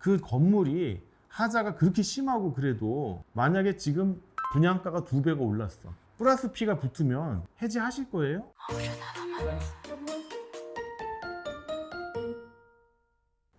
그 건물이 하자가 그렇게 심하고 그래도 만약에 지금 분양가가 2배가 올랐어. 플러스 P가 붙으면 해지하실 거예요?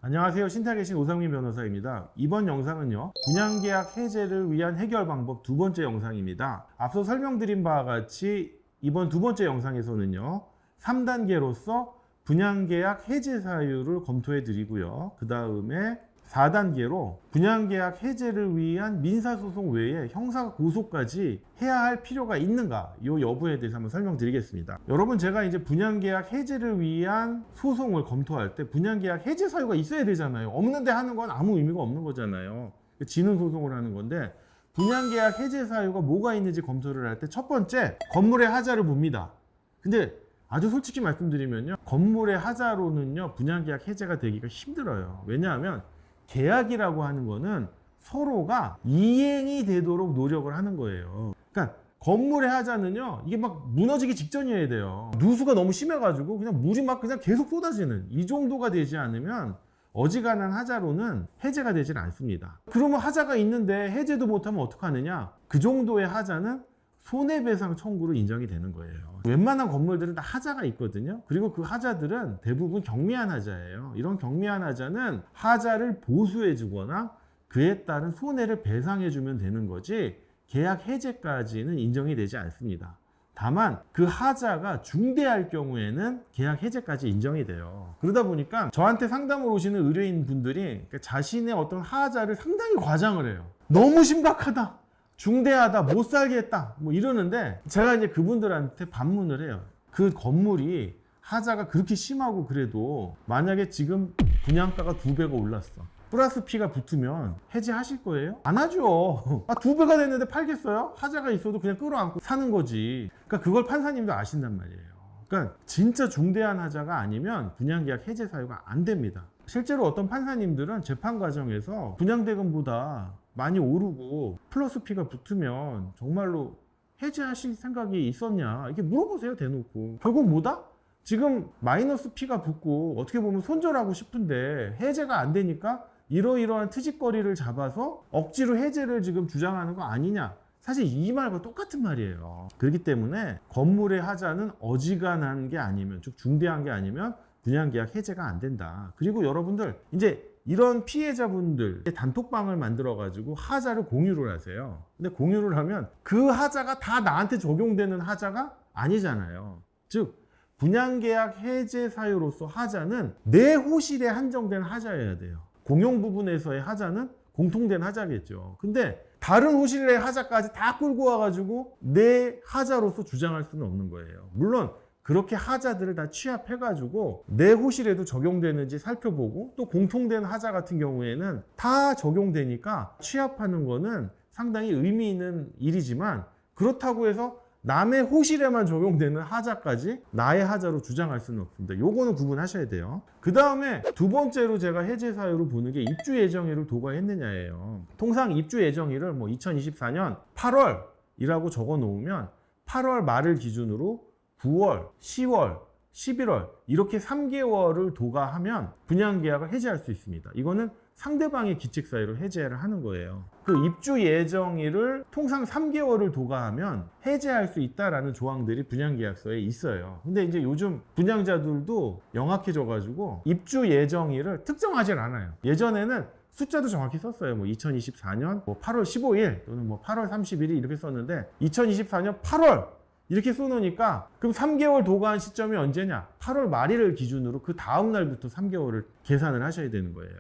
안녕하세요. 신탁에 계신 오상민 변호사입니다. 이번 영상은요, 분양계약 해제를 위한 해결 방법 두 번째 영상입니다. 앞서 설명드린 바와 같이 이번 두 번째 영상에서는요, 3단계로서 분양계약 해제 사유를 검토해 드리고요. 그 다음에 4단계로 분양계약 해제를 위한 민사소송 외에 형사고소까지 해야 할 필요가 있는가, 이 여부에 대해서 한번 설명드리겠습니다. 여러분, 제가 이제 분양계약 해제를 위한 소송을 검토할 때 분양계약 해제 사유가 있어야 되잖아요. 없는데 하는 건 아무 의미가 없는 거잖아요. 지는 소송을 하는 건데, 분양계약 해제 사유가 뭐가 있는지 검토를 할 때 첫 번째, 건물의 하자를 봅니다. 근데 아주 솔직히 말씀드리면요, 건물의 하자로는요, 분양계약 해제가 되기가 힘들어요. 왜냐하면 계약이라고 하는 거는 서로가 이행이 되도록 노력을 하는 거예요. 그러니까 건물의 하자는요, 이게 막 무너지기 직전이어야 돼요. 누수가 너무 심해가지고 그냥 물이 막 그냥 계속 쏟아지는 이 정도가 되지 않으면 어지간한 하자로는 해제가 되질 않습니다. 그러면 하자가 있는데 해제도 못하면 어떡하느냐? 그 정도의 하자는 손해배상 청구로 인정이 되는 거예요. 웬만한 건물들은 다 하자가 있거든요. 그리고 그 하자들은 대부분 경미한 하자예요. 이런 경미한 하자는 하자를 보수해 주거나 그에 따른 손해를 배상해 주면 되는 거지, 계약 해제까지는 인정이 되지 않습니다. 다만 그 하자가 중대할 경우에는 계약 해제까지 인정이 돼요. 그러다 보니까 저한테 상담을 오시는 의뢰인 분들이 자신의 어떤 하자를 상당히 과장을 해요. 너무 심각하다, 중대하다, 못 살겠다, 뭐 이러는데, 제가 이제 그분들한테 반문을 해요. 그 건물이 하자가 그렇게 심하고 그래도 만약에 지금 분양가가 2배가 올랐어. 플러스 P가 붙으면 해지하실 거예요? 안 하죠. 2배가 됐는데 팔겠어요? 하자가 있어도 그냥 끌어안고 사는 거지. 그러니까 그걸 판사님도 아신단 말이에요. 그러니까 진짜 중대한 하자가 아니면 분양계약 해제 사유가 안 됩니다. 실제로 어떤 판사님들은 재판 과정에서 분양대금보다 많이 오르고 플러스 P가 붙으면 정말로 해제하실 생각이 있었냐, 이렇게 물어보세요, 대놓고. 결국 뭐다? 지금 마이너스 P가 붙고 어떻게 보면 손절하고 싶은데 해제가 안 되니까 이러이러한 트집거리를 잡아서 억지로 해제를 지금 주장하는 거 아니냐. 사실 이 말과 똑같은 말이에요. 그렇기 때문에 건물의 하자는 어지간한 게 아니면, 즉 중대한 게 아니면 분양계약 해제가 안 된다. 그리고 여러분들, 이제 이런 피해자분들 단톡방을 만들어 가지고 하자를 공유를 하세요. 근데 공유를 하면 그 하자가 다 나한테 적용되는 하자가 아니잖아요. 즉 분양계약 해제 사유로서 하자는 내 호실에 한정된 하자여야 돼요. 공용 부분에서의 하자는 공통된 하자겠죠. 근데 다른 호실의 하자까지 다 끌고 와가지고 내 하자로서 주장할 수는 없는 거예요. 물론 그렇게 하자들을 다 취합해가지고 내 호실에도 적용되는지 살펴보고, 또 공통된 하자 같은 경우에는 다 적용되니까 취합하는 거는 상당히 의미 있는 일이지만, 그렇다고 해서 남의 호실에만 적용되는 하자까지 나의 하자로 주장할 수는 없습니다. 요거는 구분하셔야 돼요. 그 다음에 두 번째로 제가 해제 사유로 보는 게 입주 예정일을 도과했느냐예요. 통상 입주 예정일을 뭐 2024년 8월이라고 적어 놓으면 8월 말을 기준으로 9월, 10월, 11월 이렇게 3개월을 도과하면 분양계약을 해제할 수 있습니다. 이거는 상대방의 기책 사유로 해제를 하는 거예요. 그 입주 예정일을 통상 3개월을 도과하면 해제할 수 있다라는 조항들이 분양계약서에 있어요. 근데 이제 요즘 분양자들도 영악해져 가지고 입주 예정일을 특정하지 않아요. 예전에는 숫자도 정확히 썼어요. 뭐 2024년 뭐 8월 15일 또는 뭐 8월 31일 이렇게 썼는데, 2024년 8월 이렇게 써놓으니까 그럼 3개월 도과한 시점이 언제냐? 8월 말일을 기준으로 그 다음 날부터 3개월을 계산을 하셔야 되는 거예요.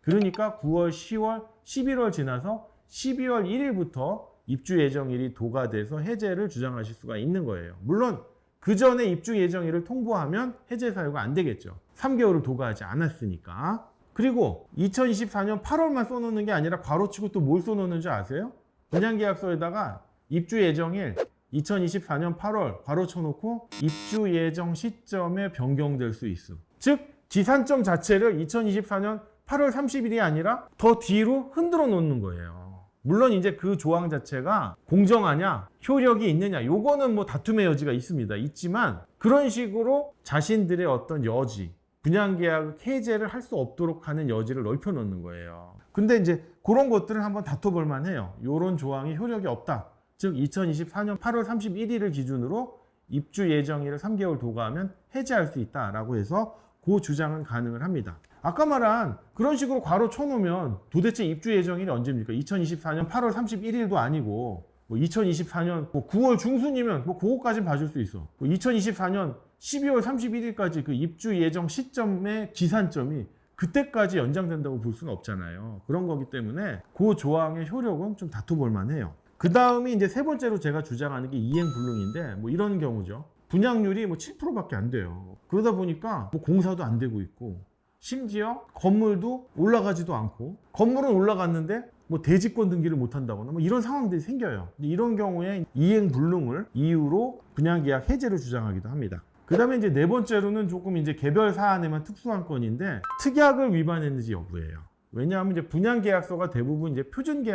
그러니까 9월, 10월, 11월 지나서 12월 1일부터 입주 예정일이 도과돼서 해제를 주장하실 수가 있는 거예요. 물론 그 전에 입주 예정일을 통보하면 해제 사유가 안 되겠죠. 3개월을 도과하지 않았으니까. 그리고 2024년 8월만 써놓는 게 아니라 괄호치고 또 뭘 써놓는지 아세요? 분양계약서에다가 입주 예정일 2024년 8월 괄호 쳐놓고 입주 예정 시점에 변경될 수 있어. 즉 지산점 자체를 2024년 8월 30일이 아니라 더 뒤로 흔들어 놓는 거예요. 물론 이제 그 조항 자체가 공정하냐, 효력이 있느냐, 요거는 뭐 다툼의 여지가 있습니다. 있지만 그런 식으로 자신들의 어떤 여지, 분양계약 해제를 할 수 없도록 하는 여지를 넓혀 놓는 거예요. 근데 이제 그런 것들을 한번 다퉈볼 만해요. 이런 조항이 효력이 없다. 즉 2024년 8월 31일을 기준으로 입주 예정일을 3개월 도과하면 해제할 수 있다라고 해서 그 주장은 가능을 합니다. 아까 말한 그런 식으로 괄호 쳐놓으면 도대체 입주 예정일이 언제입니까? 2024년 8월 31일도 아니고 2024년 9월 중순이면 그거까지는 봐줄 수 있어. 2024년 12월 31일까지 그 입주 예정 시점의 기산점이 그때까지 연장된다고 볼 수는 없잖아요. 그런 거기 때문에 그 조항의 효력은 좀 다퉈볼 만해요. 그 다음이 이제 세 번째로 제가 주장하는 게 이행불능인데 이런 경우죠. 분양률이 7%밖에 안 돼요. 그러다 보니까 공사도 안 되고 있고 심지어 건물도 올라가지도 않고 건물은 올라갔는데 대지권 등기를 못 한다거나 이런 상황들이 생겨요. 이런 경우에 이행불능을 이유로 분양계약 해제를 주장하기도 합니다. 그 다음에 이제 네 번째로는 조금 이제 개별 사안에만 특수한 건인데 특약을 위반했는지 여부예요. 왜냐하면 이제 분양계약서가 대부분 이제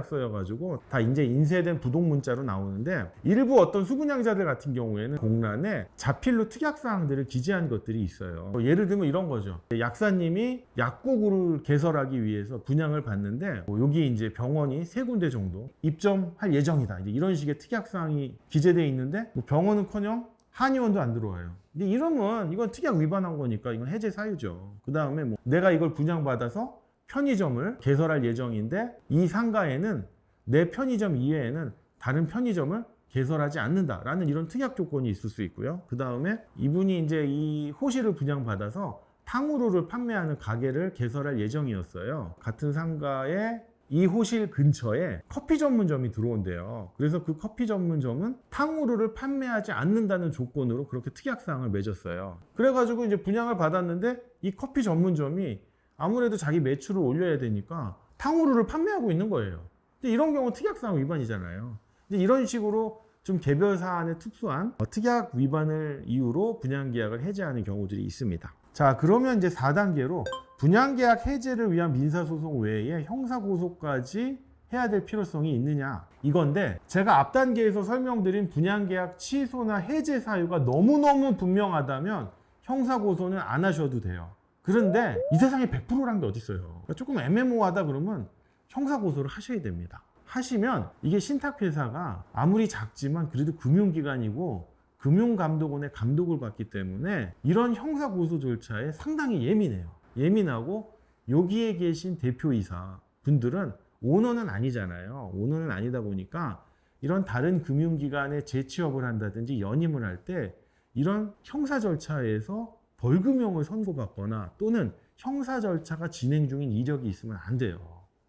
표준계약서여가지고 다 이제 인쇄된 부동문자로 나오는데 일부 어떤 수분양자들 같은 경우에는 공란에 자필로 특약사항들을 기재한 것들이 있어요. 예를 들면 이런 거죠. 약사님이 약국을 개설하기 위해서 분양을 받는데 여기 이제 병원이 3군데 정도 입점할 예정이다. 이제 이런 식의 특약사항이 기재되어 있는데 병원은커녕 한의원도 안 들어와요. 근데 이러면 이건 특약 위반한 거니까 이건 해제 사유죠. 그 다음에 내가 이걸 분양받아서 편의점을 개설할 예정인데 이 상가에는 내 편의점 이외에는 다른 편의점을 개설하지 않는다라는 이런 특약 조건이 있을 수 있고요. 그 다음에 이분이 이제 이 호실을 분양받아서 탕후루를 판매하는 가게를 개설할 예정이었어요. 같은 상가에 이 호실 근처에 커피 전문점이 들어온대요. 그래서 그 커피 전문점은 탕후루를 판매하지 않는다는 조건으로 그렇게 특약사항을 맺었어요. 그래가지고 이제 분양을 받았는데 이 커피 전문점이 아무래도 자기 매출을 올려야 되니까 탕후루를 판매하고 있는 거예요. 근데 이런 경우 특약사항 위반이잖아요. 이제 이런 식으로 좀 개별 사안에 특수한 특약 위반을 이유로 분양계약을 해제하는 경우들이 있습니다. 자, 그러면 이제 4단계로 분양계약 해제를 위한 민사소송 외에 형사고소까지 해야 될 필요성이 있느냐 이건데 제가 앞 단계에서 설명드린 분양계약 취소나 해제 사유가 너무너무 분명하다면 형사고소는 안 하셔도 돼요. 그런데 이 세상에 100%란 게 어디 있어요. 조금 애매모호하다 그러면 형사고소를 하셔야 됩니다. 하시면 이게 신탁회사가 아무리 작지만 그래도 금융기관이고 금융감독원의 감독을 받기 때문에 이런 형사고소 절차에 상당히 예민해요. 예민하고 여기에 계신 대표이사 분들은 오너는 아니잖아요. 오너는 아니다 보니까 이런 다른 금융기관에 재취업을 한다든지 연임을 할 때 이런 형사 절차에서 벌금형을 선고받거나 또는 형사 절차가 진행 중인 이력이 있으면 안 돼요.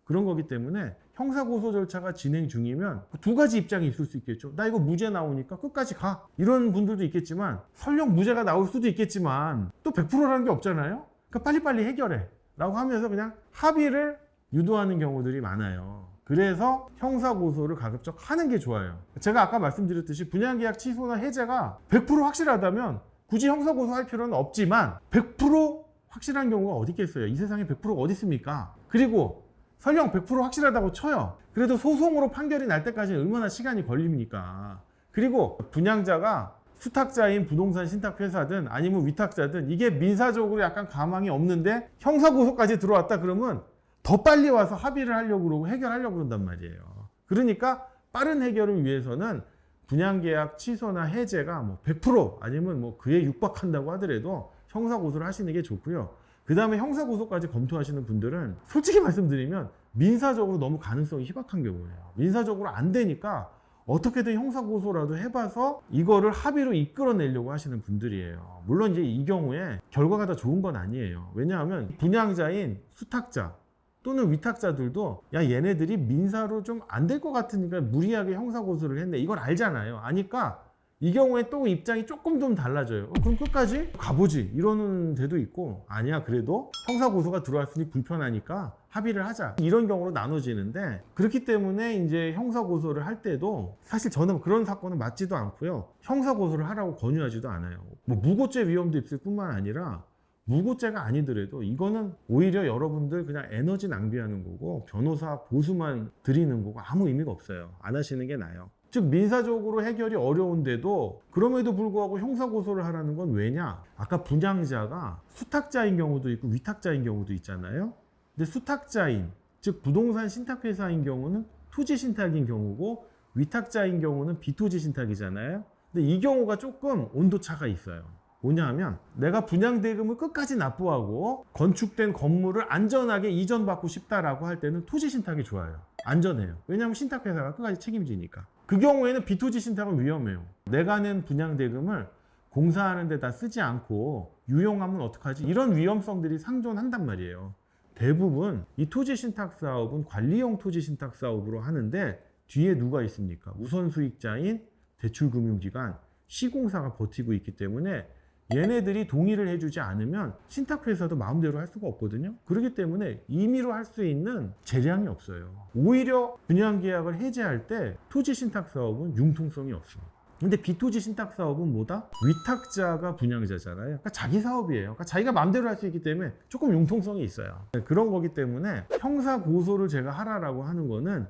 그런 거기 때문에 형사고소 절차가 진행 중이면 두 가지 입장이 있을 수 있겠죠. 나 이거 무죄 나오니까 끝까지 가. 이런 분들도 있겠지만 설령 무죄가 나올 수도 있겠지만 또 100%라는 게 없잖아요. 그러니까 빨리빨리 해결해 라고 하면서 그냥 합의를 유도하는 경우들이 많아요. 그래서 형사고소를 가급적 하는 게 좋아요. 제가 아까 말씀드렸듯이 분양계약 취소나 해제가 100% 확실하다면 굳이 형사고소 할 필요는 없지만 100% 확실한 경우가 어디 있겠어요. 이 세상에 100%가 어디 있습니까? 그리고 설령 100% 확실하다고 쳐요. 그래도 소송으로 판결이 날 때까지 얼마나 시간이 걸립니까? 그리고 분양자가 수탁자인 부동산 신탁회사든 아니면 위탁자든 이게 민사적으로 약간 가망이 없는데 형사고소까지 들어왔다 그러면 더 빨리 와서 합의를 하려고 그러고 해결하려고 그런단 말이에요. 그러니까 빠른 해결을 위해서는 분양계약 취소나 해제가 100% 아니면 그에 육박한다고 하더라도 형사고소를 하시는 게 좋고요. 그 다음에 형사고소까지 검토하시는 분들은 솔직히 말씀드리면 민사적으로 너무 가능성이 희박한 경우예요. 민사적으로 안 되니까 어떻게든 형사고소라도 해봐서 이거를 합의로 이끌어내려고 하시는 분들이에요. 물론 이제 이 경우에 결과가 다 좋은 건 아니에요. 왜냐하면 분양자인 수탁자 또는 위탁자들도 야 얘네들이 민사로 좀 안 될 것 같으니까 무리하게 형사고소를 했네. 이걸 알잖아요. 아니까 이 경우에 또 입장이 조금 좀 달라져요. 그럼 끝까지 가보지 이러는 데도 있고 아니야 그래도 형사고소가 들어왔으니 불편하니까 합의를 하자 이런 경우로 나눠지는데 그렇기 때문에 이제 형사고소를 할 때도 사실 저는 그런 사건은 맞지도 않고요. 형사고소를 하라고 권유하지도 않아요. 무고죄 위험도 있을 뿐만 아니라 무고죄가 아니더라도 이거는 오히려 여러분들 그냥 에너지 낭비하는 거고 변호사 보수만 드리는 거고 아무 의미가 없어요. 안 하시는 게 나아요. 즉 민사적으로 해결이 어려운데도 그럼에도 불구하고 형사고소를 하라는 건 왜냐? 아까 분양자가 수탁자인 경우도 있고 위탁자인 경우도 있잖아요. 근데 수탁자인, 즉 부동산 신탁회사인 경우는 토지신탁인 경우고 위탁자인 경우는 비토지신탁이잖아요. 근데 이 경우가 조금 온도차가 있어요. 뭐냐 하면 내가 분양대금을 끝까지 납부하고 건축된 건물을 안전하게 이전받고 싶다라고 할 때는 토지신탁이 좋아요. 안전해요. 왜냐하면 신탁회사가 끝까지 책임지니까. 그 경우에는 비토지 신탁은 위험해요. 내가 낸 분양대금을 공사하는 데 다 쓰지 않고 유용하면 어떡하지? 이런 위험성들이 상존한단 말이에요. 대부분 이 토지 신탁 사업은 관리형 토지 신탁 사업으로 하는데 뒤에 누가 있습니까? 우선 수익자인 대출금융기관, 시공사가 버티고 있기 때문에 얘네들이 동의를 해주지 않으면 신탁회사도 마음대로 할 수가 없거든요. 그렇기 때문에 임의로 할 수 있는 재량이 없어요. 오히려 분양계약을 해제할 때 토지신탁사업은 융통성이 없습니다. 근데 비토지 신탁사업은 뭐다? 위탁자가 분양자잖아요. 그러니까 자기 사업이에요. 그러니까 자기가 마음대로 할 수 있기 때문에 조금 융통성이 있어요. 그런 거기 때문에 형사고소를 제가 하라라고 하는 거는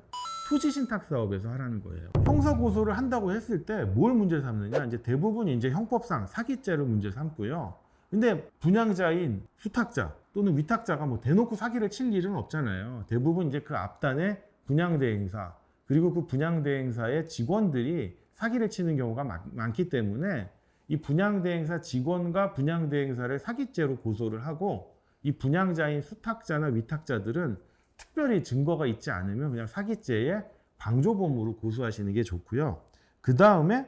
토지신탁사업에서 하라는 거예요. 형사고소를 한다고 했을 때 뭘 문제 삼느냐? 이제 대부분 이제 형법상 사기죄를 문제 삼고요. 근데 분양자인 수탁자 또는 위탁자가 뭐 대놓고 사기를 칠 일은 없잖아요. 대부분 이제 그 앞단에 분양대행사 그리고 그 분양대행사의 직원들이 사기를 치는 경우가 많기 때문에 이 분양대행사 직원과 분양대행사를 사기죄로 고소를 하고 이 분양자인 수탁자나 위탁자들은 특별히 증거가 있지 않으면 그냥 사기죄의 방조범으로 고소하시는 게 좋고요. 그 다음에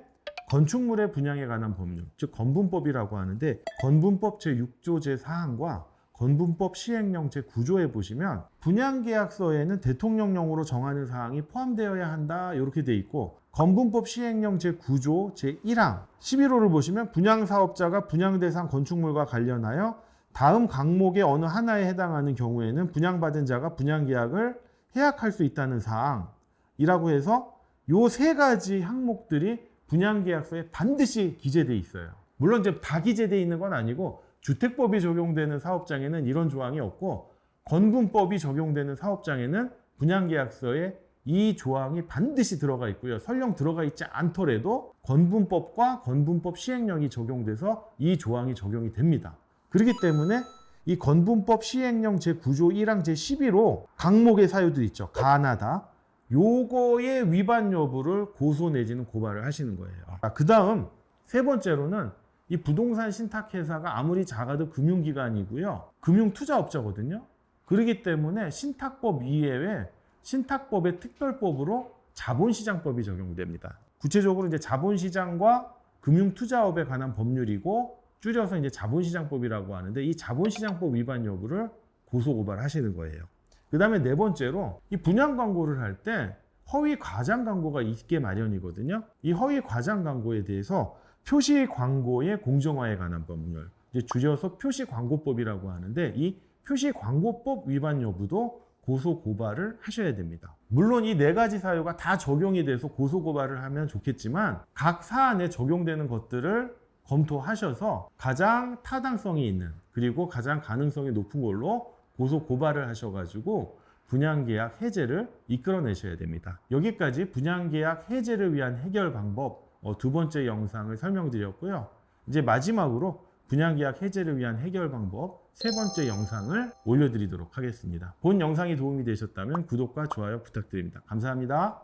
건축물의 분양에 관한 법률, 즉 건분법이라고 하는데 건분법 제6조 제4항과 건분법 시행령 제9조에 보시면 분양계약서에는 대통령령으로 정하는 사항이 포함되어야 한다 이렇게 돼 있고 건분법 시행령 제9조 제1항 11호를 보시면 분양사업자가 분양대상 건축물과 관련하여 다음 항목의 어느 하나에 해당하는 경우에는 분양받은 자가 분양계약을 해약할 수 있다는 사항이라고 해서 요 세 가지 항목들이 분양계약서에 반드시 기재되어 있어요. 물론 이제 다 기재되어 있는 건 아니고 주택법이 적용되는 사업장에는 이런 조항이 없고 건분법이 적용되는 사업장에는 분양계약서에 이 조항이 반드시 들어가 있고요. 설령 들어가 있지 않더라도 건분법과 건분법 시행령이 적용돼서 이 조항이 적용이 됩니다. 그렇기 때문에 이 건분법 시행령 제9조 1항 제11호 강목의 사유들 있죠. 가나다. 요거의 위반 여부를 고소 내지는 고발을 하시는 거예요. 그 다음 세 번째로는 이 부동산 신탁회사가 아무리 작아도 금융기관이고요. 금융투자업자거든요. 그렇기 때문에 신탁법 이외에 신탁법의 특별법으로 자본시장법이 적용됩니다. 구체적으로 이제 자본시장과 금융투자업에 관한 법률이고 줄여서 이제 자본시장법이라고 하는데 이 자본시장법 위반 여부를 고소고발하시는 거예요. 그 다음에 네 번째로 이 분양 광고를 할 때 허위 과장 광고가 있게 마련이거든요. 이 허위 과장 광고에 대해서 표시 광고의 공정화에 관한 법률, 이제 줄여서 표시광고법이라고 하는데 이 표시광고법 위반 여부도 고소 고발을 하셔야 됩니다. 물론 이 네 가지 사유가 다 적용이 돼서 고소 고발을 하면 좋겠지만 각 사안에 적용되는 것들을 검토하셔서 가장 타당성이 있는 그리고 가장 가능성이 높은 걸로 고소 고발을 하셔가지고 분양계약 해제를 이끌어내셔야 됩니다. 여기까지 분양계약 해제를 위한 해결 방법 두 번째 영상을 설명드렸고요. 이제 마지막으로 분양계약 해제를 위한 해결 방법 세 번째 영상을 올려드리도록 하겠습니다. 본 영상이 도움이 되셨다면 구독과 좋아요 부탁드립니다. 감사합니다.